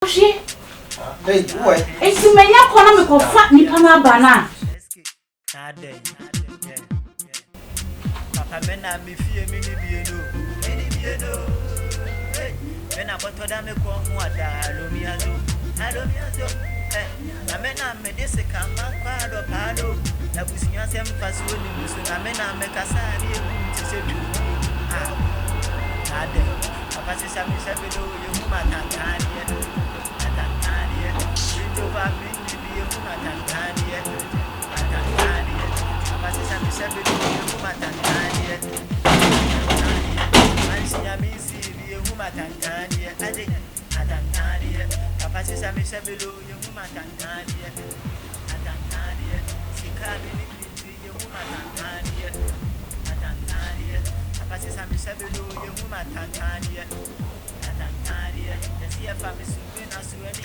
She Hey, boy. it's me ya kona me kofa nipa na ba na. Papa mena me fie me ni bieno. Hey, mena botoda me ko hu ada alomiazo. Na mena me dese kama kwa do pado. Na businya sem paso ni muso na mena me kasa ni e tse tu. Ade. Papa se sa me se bedo ye hu matantani.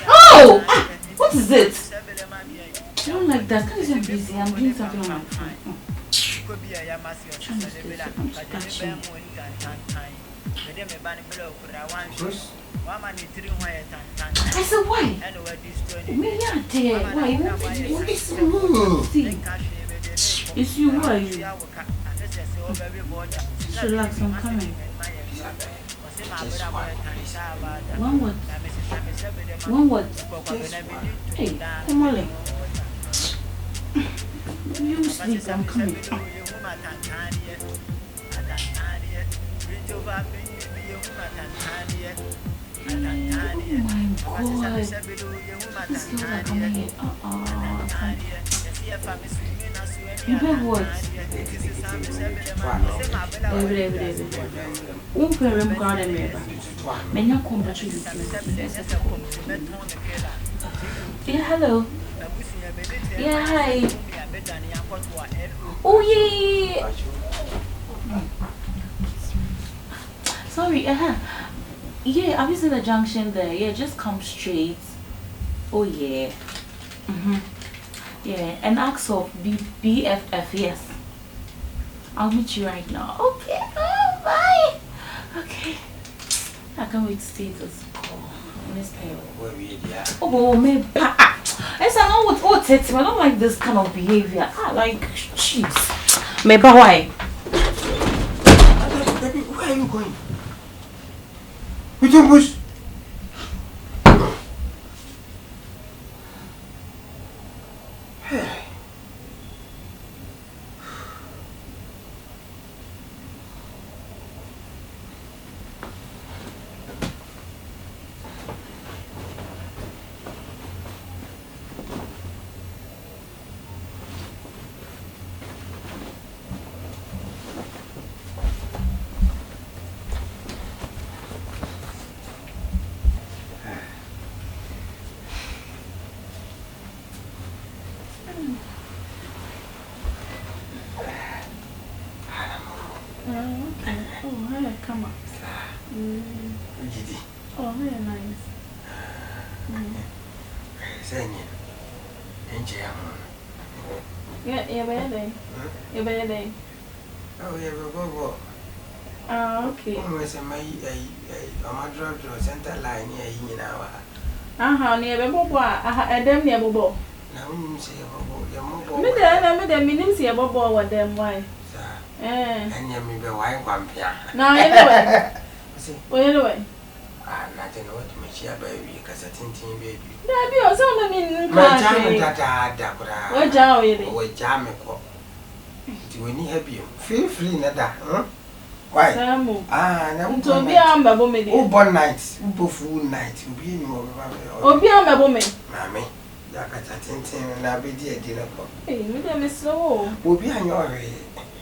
Oh, what is it? I don't like that. Can you say I'm busy? I'm doing something on my phone. I said, why? Why? It's you. Who are you? Just relax. I'm coming. One word. Hey, come on. You sleep, I'm coming. Oh my God. These girls are coming here. You have what? Yeah, hello. Yeah, hi. Oh, yeah. Sorry, yeah, I was in the junction there. Yeah, just come straight. Oh, yeah. Yeah, and ask of BFF, yes. I'll meet you right now. Okay, oh, bye. Okay. I can't wait to see this call. Miss Pale. Oh, me. I said, no, what's it? I don't like this kind of behavior. Like, jeez. Maybe why? Baby, where are you going? With your bush? Oh, very nice. Yeah, better. Yeah, better. Oh, yeah, go. Oh, okay. Always my drop to center line here in our. Near Bobo. I dem near Bobo. Now, you say, your mobile. Madam, see a Bobo, what them why? And you may be white one pier. No, anyway. Anyway. Nothing what to make your baby, because I think baby. There be also the mean. My jam that what jar it? What jam it? Do we need help you? Feel free, Nada, huh? Why? Now, to be on Babu me. Oh, bon nights, full night, will be more. Oh, be on Babu me. Mammy, Yakata Tintin and I'll be dear dinner. Hey, Madam is so. Will be on your way.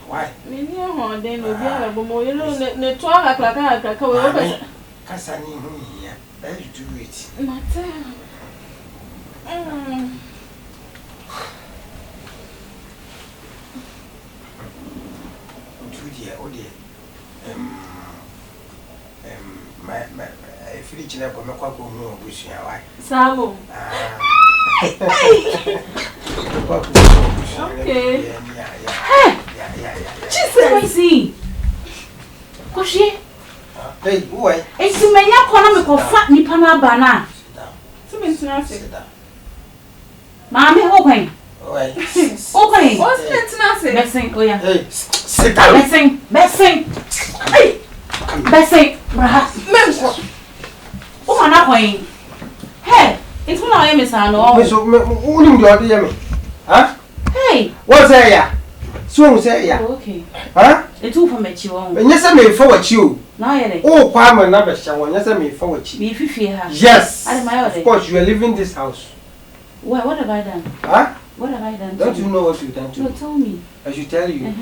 Why? Maybe your then will be a Babu, you know, the 12 o'clock. I Cassani, here, let's do it. Matter. Oh dear. My fridge never make up on bush. Sabo. Okay. Yeah. Jesus, see. Koshi. Hey, boy. It's me ya kona me kofa nipa na ba na. Sit down. Mommy, open. Wait. Open. What's it? Bessing, oh yeah. Hey, sit down. Bessing. Hey. Bessing. Oh, I'm not going. Hey, it's one I am, Miss Anno. So, who do you huh? Hey. What's that? So, say ya. Okay. Huh? The two from it you own. And yes, I may forward you. Now, yeah. Oh, Palmer, never shall. Yes, I may forward you. Be if you fear her. Yes. Of course, you are leaving this house. What have I done? Huh? What have I done? Don't you know what you've done to me? No, tell me. I should tell you.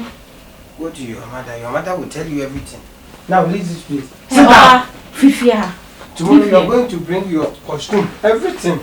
Go to your mother. Your mother will tell you everything. Now, leave this place. Sit down. Fifia. Tomorrow, you are going to bring your costume. Everything.